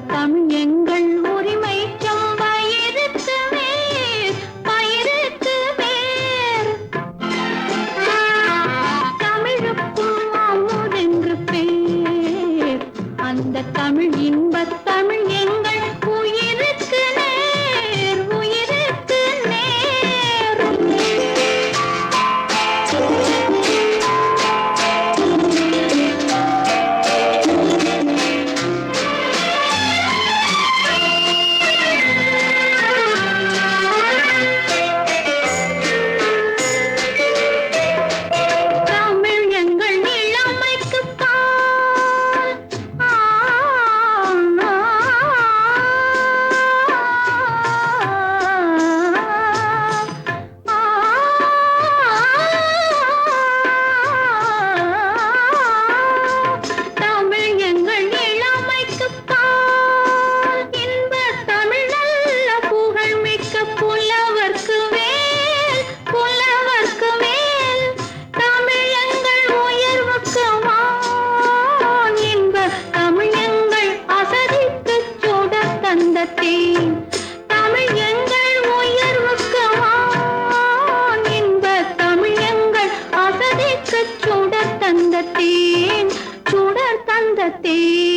தமிழ் எங்கள் உரிமைக்கும் பயிருக்கு வேர், பயிருக்கு வேர். தமிழுக்கும் அமுதென்று பேர், அந்த தமிழ் இன்பத் தமிழ் எங்கள் உயிருக்கு நேர், உயிருக்கு நேர். தமிழ் எங்கள் இளமைக்குப் பால். ஆ, ஆ, ஆ, தமிழ் எங்கள் இளமைக்குப் பால். இன்பத் தமிழ் நல்ல புகழ்மிக்க புலவர்க்கு வேல், புலவர்க்கு வேல். தமிழ் எங்கள் உயர்வுக்கு வான், இன்பத் தமிழ் எங்கள் அசதிக்குச் சுடர் தந்த தேன். தமிழ் எங்கள் உயர்வுக்கு வான், இன்பத் தமிழ் எங்கள் அசதிக்குச் சுடர் தந்த தேன், சுடர் தந்த தேன்.